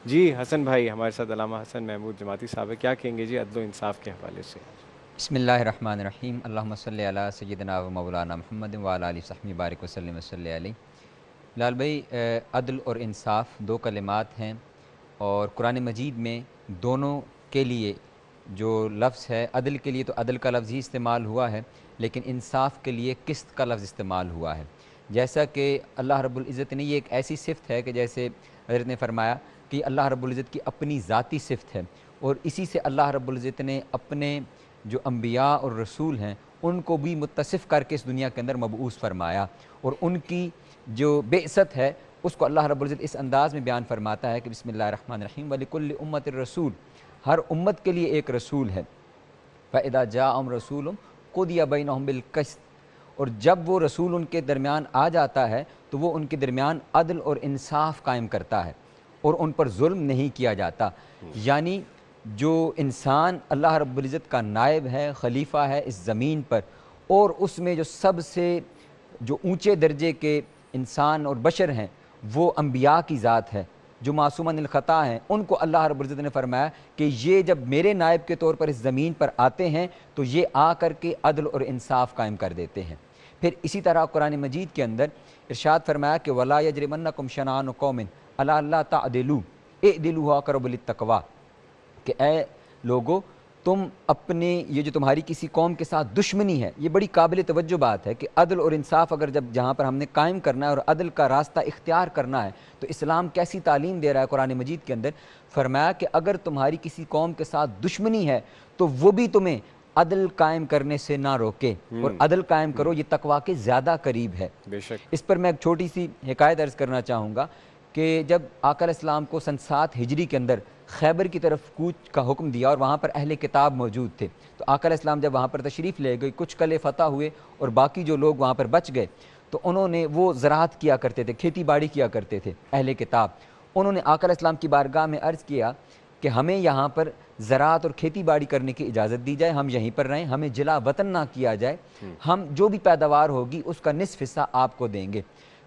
جی حسن بھائی ہمارے ساتھ علامہ حسن محمود جماعتی صاحب ہے، کیا کہیں گے جی عدل و انصاف کے حوالے سے؟ بسم اللہ الرحمن الرحیم، اللہم صلی علی سیدنا و مولانا محمد وعلی آلہ وصحبہ بارک وسلم وصلی علیہ۔ بلال بھائی، عدل اور انصاف دو کلمات ہیں، اور قرآن مجید میں دونوں کے لیے جو لفظ ہے، عدل کے لیے تو عدل کا لفظ ہی استعمال ہوا ہے، لیکن انصاف کے لیے قسط کا لفظ استعمال ہوا ہے۔ جیسا کہ اللہ رب العزت نے، یہ ایک ایسی صفت ہے کہ جیسے حضرت نے فرمایا کہ اللہ رب العزت کی اپنی ذاتی صفت ہے، اور اسی سے اللہ رب العزت نے اپنے جو انبیاء اور رسول ہیں ان کو بھی متصف کر کے اس دنیا کے اندر مبعوث فرمایا، اور ان کی جو بعثت ہے اس کو اللہ رب العزت اس انداز میں بیان فرماتا ہے کہ بسم اللہ الرحمن الرحیم وَلِكُلِّ أُمَّةٍ الرسول، ہر امت کے لیے ایک رسول ہے۔ فَإِذَا جَاءَهُمْ رَسُولٌ قُضِيَ بَيْنَهُم بِالْقِسْطِ، اور جب وہ رسول ان کے درمیان آ جاتا ہے تو وہ ان کے درمیان عدل اور انصاف قائم کرتا ہے اور ان پر ظلم نہیں کیا جاتا۔ یعنی جو انسان اللہ رب العزت کا نائب ہے، خلیفہ ہے اس زمین پر، اور اس میں جو سب سے جو اونچے درجے کے انسان اور بشر ہیں وہ انبیاء کی ذات ہے جو معصوماً الخطا ہیں، ان کو اللہ رب العزت نے فرمایا کہ یہ جب میرے نائب کے طور پر اس زمین پر آتے ہیں تو یہ آ کر کے عدل اور انصاف قائم کر دیتے ہیں۔ پھر اسی طرح قرآن مجید کے اندر ارشاد فرمایا کہ وَلَا يَجْرِمَنَّكُمْ شَنَآنُ قَوْمٍ عَلَىٰ أَلَّا تَعْدِلُوا اعْدِلُوا هُوَ أَقْرَبُ لِلتَّقْوَىٰ، کہ اے لوگو، تم اپنے یہ جو تمہاری کسی قوم کے ساتھ دشمنی ہے، یہ بڑی قابل توجہ بات ہے کہ عدل اور انصاف اگر جہاں پر ہم نے قائم کرنا ہے اور عدل کا راستہ اختیار کرنا ہے تو اسلام کیسی تعلیم دے رہا ہے قرآن مجید کے اندر؟ فرمایا کہ اگر تمہاری کسی قوم کے ساتھ دشمنی ہے تو وہ بھی تمہیں عدل قائم کرنے سے نہ روکے، اور عدل قائم کرو، یہ تقویٰ کے زیادہ قریب ہے۔ بے شک۔ اس پر میں ایک چھوٹی سی حکایت عرض کرنا چاہوں گا کہ جب آقا علیہ السلام کو سن 7 ہجری کے اندر خیبر کی طرف کوچ کا حکم دیا اور وہاں پر اہل کتاب موجود تھے، تو آقا علیہ السلام جب وہاں پر تشریف لے گئے، کچھ قلعے فتح ہوئے اور باقی جو لوگ وہاں پر بچ گئے، تو انہوں نے، وہ زراعت کیا کرتے تھے، کھیتی باڑی کیا کرتے تھے اہل کتاب، انہوں نے آقا علیہ السلام کی بارگاہ میں عرض کیا کہ ہمیں یہاں پر زراعت اور کھیتی باڑی کرنے کی اجازت دی جائے، ہم یہیں پر رہیں، ہمیں جلا وطن نہ کیا جائے، ہم جو بھی پیداوار ہوگی اس کا نصف حصہ آپ کو دیں گے۔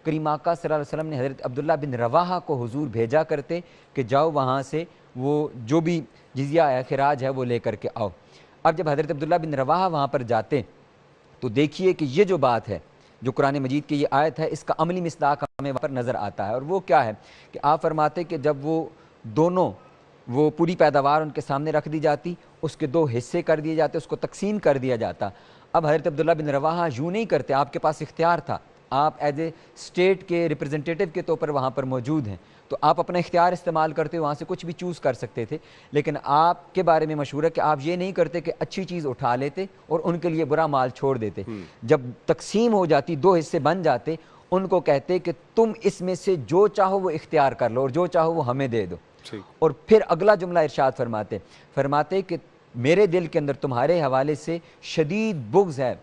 کریم آقا صلی اللہ علیہ وسلم نے حضرت عبداللہ بن رواحہ کو حضور بھیجا کرتے کہ جاؤ وہاں سے وہ جو بھی جزیہ ہے، خراج ہے، وہ لے کر کے آؤ۔ اب جب حضرت عبداللہ بن رواحہ وہاں پر جاتے تو دیکھیے کہ یہ جو بات ہے، جو قرآن مجید کی یہ آیت ہے، اس کا عملی مصداق ہمیں وہاں پر نظر آتا ہے، اور وہ کیا ہے کہ آپ فرماتے کہ جب وہ دونوں، وہ پوری پیداوار ان کے سامنے رکھ دی جاتی، اس کے 2 حصے کر دیے جاتے، اس کو تقسیم کر دیا جاتا۔ اب حضرت عبداللہ بن رواحہ یوں نہیں کرتے، آپ کے پاس اختیار تھا، آپ ایز اے اسٹیٹ کے ریپرزنٹیٹیو کے طور پر وہاں پر موجود ہیں، تو آپ اپنا اختیار استعمال کرتے، وہاں سے کچھ بھی چوز کر سکتے تھے، لیکن آپ کے بارے میں مشہور ہے کہ آپ یہ نہیں کرتے کہ اچھی چیز اٹھا لیتے اور ان کے لیے برا مال چھوڑ دیتے۔ جب تقسیم ہو جاتی، 2 حصے بن جاتے، ان کو کہتے کہ تم اس میں سے جو چاہو وہ اختیار کر لو اور جو چاہو وہ ہمیں دے دو۔ اور پھر اگلا جملہ ارشاد فرماتے کہ میرے دل کے اندر تمہارے حوالے سے شدید بغض ہے،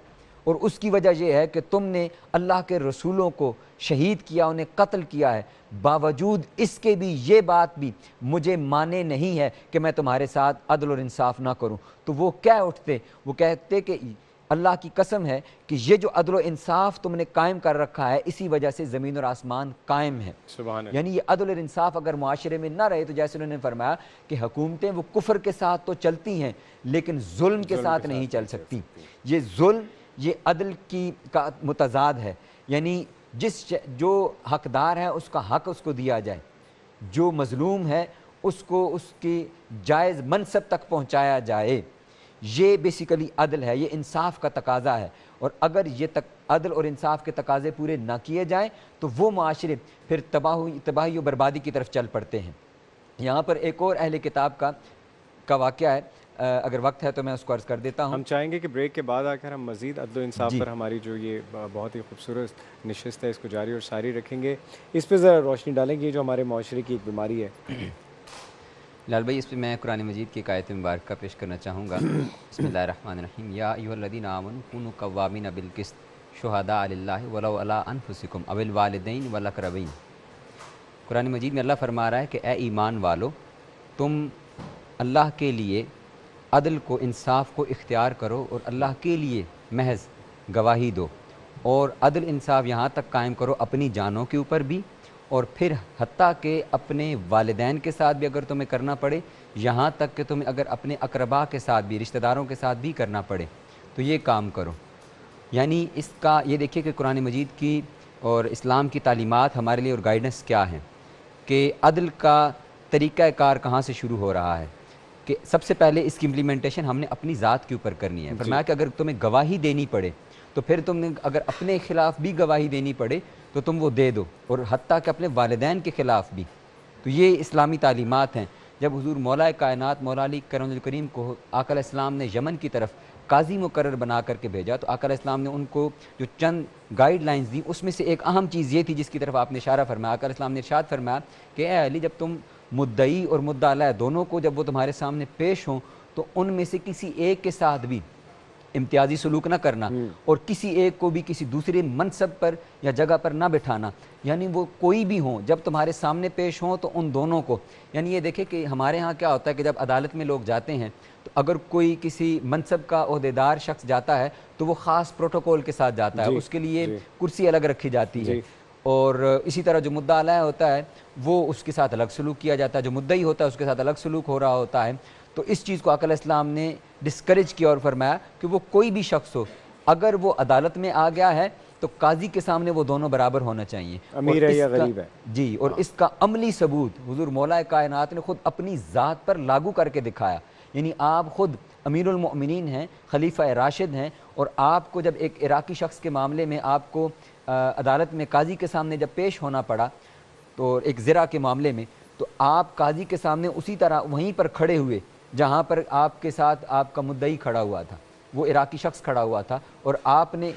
اور اس کی وجہ یہ ہے کہ تم نے اللہ کے رسولوں کو شہید کیا، انہیں قتل کیا ہے، باوجود اس کے بھی یہ بات بھی مجھے مانے نہیں ہے کہ میں تمہارے ساتھ عدل اور انصاف نہ کروں۔ تو وہ کہہ اٹھتے، وہ کہتے کہ اللہ کی قسم ہے کہ یہ جو عدل و انصاف تم نے قائم کر رکھا ہے، اسی وجہ سے زمین اور آسمان قائم ہے۔ سبحان اللہ۔ یعنی یہ عدل اور انصاف اگر معاشرے میں نہ رہے تو جیسے انہوں نے فرمایا کہ حکومتیں وہ کفر کے ساتھ تو چلتی ہیں لیکن ظلم کے ساتھ نہیں چل سکتی۔ یہ ظلم، یہ عدل کی کا متضاد ہے، یعنی جو حقدار ہے اس کا حق اس کو دیا جائے، جو مظلوم ہے اس کو اس کی جائز منصب تک پہنچایا جائے، یہ بیسیکلی عدل ہے، یہ انصاف کا تقاضا ہے۔ اور اگر یہ عدل اور انصاف کے تقاضے پورے نہ کیے جائیں تو وہ معاشرے پھر تباہی و بربادی کی طرف چل پڑتے ہیں۔ یہاں پر ایک اور اہل کتاب کا واقعہ ہے، اگر وقت ہے تو میں اس کو عرض کر دیتا ہوں۔ ہم چاہیں گے کہ بریک کے بعد آ کر ہم مزید عدل و انصاف جی پر ہماری جو یہ بہت ہی خوبصورت نشست ہے اس کو جاری اور ساری رکھیں گے، اس پہ ذرا روشنی ڈالیں گے جو ہمارے معاشرے کی ایک بیماری ہے۔ لال بھائی، اس پہ میں قرآن مجید کی ایک آیت مبارکہ پیش کرنا چاہوں گا۔ بسم اللہ الرحمن الرحیم، یا ایھا الذین آمنوا کونوا قوامین بالقسط شہداء للہ ولو علی انفسکم او الوالدین والاقربین۔ قرآن مجید میں اللہ فرما رہا ہے کہ اے ایمان والو، تم اللہ کے لیے عدل کو، انصاف کو اختیار کرو اور اللہ کے لیے محض گواہی دو، اور عدل انصاف یہاں تک قائم کرو اپنی جانوں کے اوپر بھی اور پھر حتیٰ کہ اپنے والدین کے ساتھ بھی اگر تمہیں کرنا پڑے، یہاں تک کہ تمہیں اگر اپنے اقربا کے ساتھ بھی، رشتہ داروں کے ساتھ بھی کرنا پڑے تو یہ کام کرو۔ یعنی اس کا یہ دیکھیے کہ قرآن مجید کی اور اسلام کی تعلیمات ہمارے لیے اور گائیڈنس کیا ہیں کہ عدل کا طریقہ کار کہاں سے شروع ہو رہا ہے، کہ سب سے پہلے اس کی امپلیمنٹیشن ہم نے اپنی ذات کے اوپر کرنی ہے۔ فرمایا کہ اگر تمہیں گواہی دینی پڑے تو پھر تم نے اگر اپنے خلاف بھی گواہی دینی پڑے تو تم وہ دے دو، اور حتیٰ کہ اپنے والدین کے خلاف بھی۔ تو یہ اسلامی تعلیمات ہیں۔ جب حضور مولا کائنات مولا علی کرم الکریم کو آقا علیہ السلام نے یمن کی طرف قاضی مقرر بنا کر کے بھیجا تو آقا علیہ السلام نے ان کو جو چند گائیڈ لائنز دی، اس میں سے ایک اہم چیز یہ تھی جس کی طرف آپ نے اشارہ فرمایا۔ آقا علیہ السلام نے ارشاد فرمایا کہ اے علی، جب تم مدعی اور مدعا علیہ دونوں کو جب وہ تمہارے سامنے پیش ہوں تو ان میں سے کسی ایک کے ساتھ بھی امتیازی سلوک نہ کرنا، اور کسی ایک کو بھی کسی دوسرے منصب پر یا جگہ پر نہ بٹھانا، یعنی وہ کوئی بھی ہوں جب تمہارے سامنے پیش ہوں تو ان دونوں کو، یعنی یہ دیکھیں کہ ہمارے ہاں کیا ہوتا ہے کہ جب عدالت میں لوگ جاتے ہیں تو اگر کوئی کسی منصب کا عہدیدار شخص جاتا ہے تو وہ خاص پروٹوکول کے ساتھ جاتا ہے، اس کے لیے کرسی الگ رکھی جاتی ہے، اور اسی طرح جو مدعا علیہ ہوتا ہے وہ اس کے ساتھ الگ سلوک کیا جاتا ہے، جو مدعی ہوتا ہے اس کے ساتھ الگ سلوک ہو رہا ہوتا ہے۔ تو اس چیز کو آقا علیہ السلام نے ڈسکریج کیا اور فرمایا کہ وہ کوئی بھی شخص ہو اگر وہ عدالت میں آ گیا ہے تو قاضی کے سامنے وہ دونوں برابر ہونا چاہیے، امیر ہے یا غریب ہے۔ جی، اور اس کا عملی ثبوت حضور مولا کائنات نے خود اپنی ذات پر لاگو کر کے دکھایا۔ یعنی آپ خود امیر المؤمنین ہیں، خلیفہ راشد ہیں، اور آپ کو جب ایک عراقی شخص کے معاملے میں آپ کو عدالت میں قاضی کے سامنے جب پیش ہونا پڑا تو ایک زرع کے معاملے میں، تو آپ قاضی کے سامنے اسی طرح وہیں پر کھڑے ہوئے جہاں پر آپ کے ساتھ آپ کا مدعی کھڑا ہوا تھا، وہ عراقی شخص کھڑا ہوا تھا، اور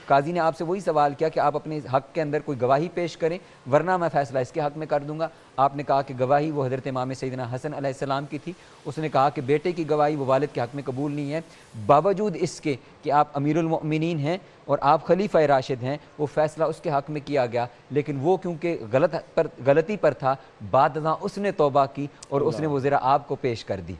قاضی نے آپ سے وہی سوال کیا کہ آپ اپنے حق کے اندر کوئی گواہی پیش کریں ورنہ میں فیصلہ اس کے حق میں کر دوں گا۔ آپ نے کہا کہ گواہی وہ حضرت امام سیدنا حسن علیہ السلام کی تھی۔ اس نے کہا کہ بیٹے کی گواہی وہ والد کے حق میں قبول نہیں ہے، باوجود اس کے کہ آپ امیر المؤمنین ہیں اور آپ خلیفہ راشد ہیں، وہ فیصلہ اس کے حق میں کیا گیا، لیکن وہ کیونکہ غلطی پر تھا، بعد ازاں اس نے توبہ کی اور اس نے وہ ذرا آپ کو پیش کر دی۔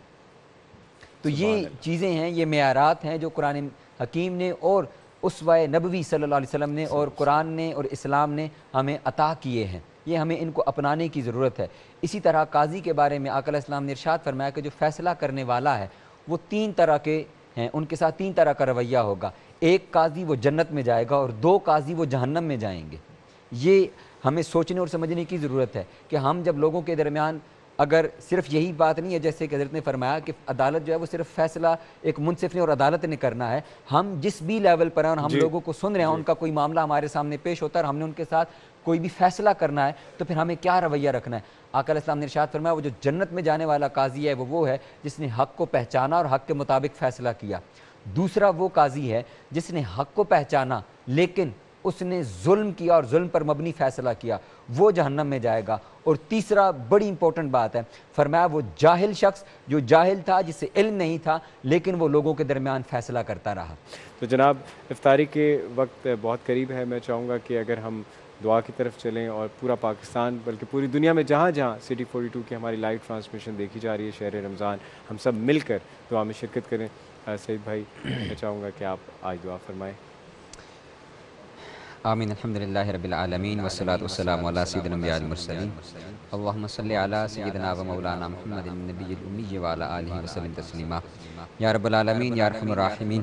تو یہ چیزیں ہیں، یہ معیارات ہیں جو قرآن حکیم نے اور اسوہ نبوی صلی اللہ علیہ وسلم نے اور قرآن نے اور اسلام نے ہمیں عطا کیے ہیں، یہ ہمیں ان کو اپنانے کی ضرورت ہے۔ اسی طرح قاضی کے بارے میں آقا علیہ السلام نے ارشاد فرمایا کہ جو فیصلہ کرنے والا ہے وہ تین طرح کے ہیں، ان کے ساتھ تین طرح کا رویہ ہوگا۔ ایک قاضی وہ جنت میں جائے گا اور دو قاضی وہ جہنم میں جائیں گے۔ یہ ہمیں سوچنے اور سمجھنے کی ضرورت ہے کہ ہم جب لوگوں کے درمیان اگر صرف یہی بات نہیں ہے جیسے کہ حضرت نے فرمایا کہ عدالت جو ہے وہ صرف فیصلہ ایک منصف نے اور عدالت نے کرنا ہے، ہم جس بھی لیول پر ہیں اور ہم لوگوں کو سن رہے ہیں، ان کا کوئی معاملہ ہمارے سامنے پیش ہوتا ہے اور ہم نے ان کے ساتھ کوئی بھی فیصلہ کرنا ہے تو پھر ہمیں کیا رویہ رکھنا ہے۔ آقا علیہ السلام نے ارشاد فرمایا وہ جو جنت میں جانے والا قاضی ہے وہ ہے جس نے حق کو پہچانا اور حق کے مطابق فیصلہ کیا۔ دوسرا وہ قاضی ہے جس نے حق کو پہچانا لیکن اس نے ظلم کیا اور ظلم پر مبنی فیصلہ کیا، وہ جہنم میں جائے گا۔ اور تیسرا بڑی امپورٹنٹ بات ہے، فرمایا وہ جاہل شخص جو جاہل تھا، جس سے علم نہیں تھا لیکن وہ لوگوں کے درمیان فیصلہ کرتا رہا۔ تو جناب افطاری کے وقت بہت قریب ہے، میں چاہوں گا کہ اگر ہم دعا کی طرف چلیں اور پورا پاکستان بلکہ پوری دنیا میں جہاں جہاں سٹی 42 کی ہماری لائیو ٹرانسمیشن دیکھی جا رہی ہے شہر رمضان، ہم سب مل کر دعا میں شرکت کریں۔ سعید بھائی میں چاہوں گا کہ آپ آج دعا فرمائیں۔ آمین۔ الحمدللہ رب العالمین والصلاة والسلام علی سیدنا الانبیاء والمرسلین، اللہم صلی علی سیدنا و مولانا محمد النبی الامی وعلی آلہ وسلم تسلیما۔ یا رب العالمین، یا ارحم الراحمین،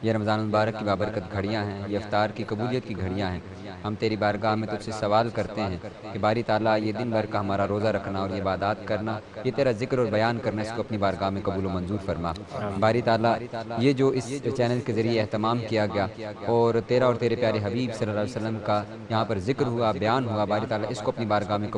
یہ رمضان المبارک کی بابرکت گھڑیاں ہیں، یہ افطار کی قبولیت کی گھڑیاں ہیں۔ ہم تیری بارگاہ میں تجھ سے سوال کرتے ہیں کہ باری تعالیٰ یہ دن بھر کا ہمارا روزہ رکھنا اور یہ عبادات کرنا، یہ تیرا ذکر اور بیان کرنا، اس کو اپنی بارگاہ میں قبول و منظور فرما۔ باری تعالیٰ یہ جو اس چینل کے ذریعے اہتمام کیا گیا اور تیرا اور تیرے پیارے حبیب صلی اللہ علیہ وسلم کا یہاں پر ذکر ہوا، بیان ہوا، باری تعالیٰ اس کو اپنی بارگاہ میں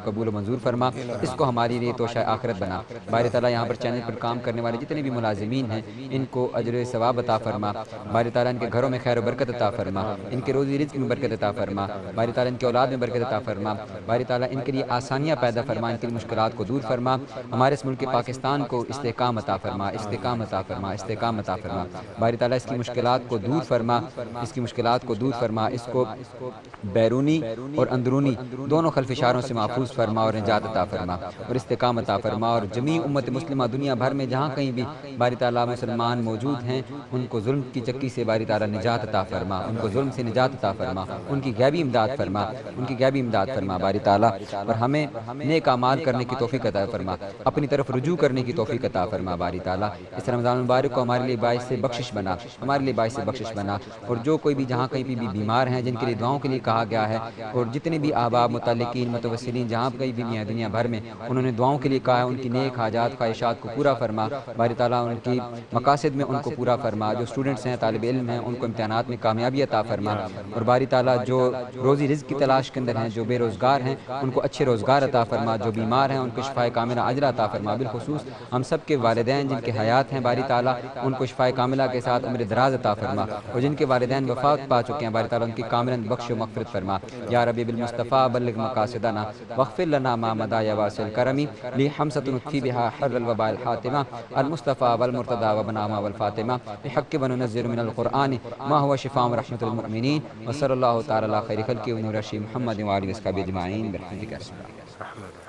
قبول و منظور فرما، اس کو ہماری لیے توشہ آخرت بنا۔ باری تعالیٰ یہاں پر چینل پر کام کرنے والے جتنے بھی ملازمین ہیں ان کو اجر و ثواب عطا فرما۔ باری تعالیٰ ان کے گھروں میں خیر و برکت عطا فرما، ان کے روزی رزق میں برکت عطا فرما، باری تعالیٰ ان کے اولاد میں برکت عطا فرما، باری تعالیٰ ان کے لیے آسانیاں پیدا فرما، ان کی مشکلات کو دور فرما، ہمارے اس ملک پاکستان کو استحکام عطا فرما، استحکام عطا فرما، استحکام عطا فرما، باری تعالیٰ اس کی مشکلات کو دور فرما، اس کی مشکلات کو دور فرما۔ فرما، اس کو بیرونی اور اندرونی دونوں خلفشاروں سے محفوظ فرما اور نجات عطا فرما اور استقامت عطا فرما، اور جمیع امت مسلمہ دنیا بھر میں جہاں کہیں بھی باری تعالیٰ مسلمان موجود ہیں ان کو ظلم کی چکی سے باری تعالیٰ نجات عطا فرما، ان کو ظلم سے نجات عطا فرما، ان کی غیبی امداد فرما، ان کی غیبی امداد فرما باری تعالیٰ، اور ہمیں نیک اعمال کرنے کی توفیق عطا فرما، اپنی طرف رجوع کرنے کی توفیق عطا فرما باری تعالیٰ۔ اس رمضان المبارک کو ہمارے لیے باعث سے بخشش بنا، ہمارے لیے باعث سے بخشش بنا، اور جو کوئی بھی جہاں کہیں بھی بیمار ہیں جن کے لیے دعاؤں کے لیے کہا گیا ہے، اور جتنے بھی احباب متعلقین متوسلین جہاں کہیں بھی ہیں دنیا بھر میں انہوں نے دعاؤں کے لیے کہا ہے، ان کی نیک حاجات خواہشات کو پورا فرما باری تعالیٰ، ان کی مقاصد میں ان کو پورا فرما، جو اسٹوڈنٹس ہیں طالب علم ہیں ان کو امتحانات میں کامیابی عطا فرما، اور باری تعالیٰ جو روزی رزق کی تلاش کے اندر ہیں، جو بے روزگار ہیں ان کو اچھے روزگار عطا فرما، جو بیمار ہیں ان کو شفائے کاملہ عاجلہ عطا فرما، بالخصوص ہم سب کے والدین جن کے حیات ہیں باری تعالیٰ ان کو شفائے کاملہ کے ساتھ عمر دراز عطا فرما، اور جن کے والدین وفات پا چکے ہیں باری تعالیٰ ان کی کاملاً بخش و مغفرت فرما، یا ربی بالمصطفیٰ بلغ مقاصدنا واغفر لنا ما مضى یا واسع الکرم لی حمزۃ نطفی بہا حر الوباء الحاتمہ المصطفیٰ والمرتضیٰ وبنامہ والفاطمہ بحق وننزل من القرآن ما هو شفاء ورحمۃ للمؤمنین وصلی اللہ تعالی علی خیر خلقہ ونور عرشہ محمد وآلہ وصحبہ اجمعین برحمتک یا ارحم الراحمین۔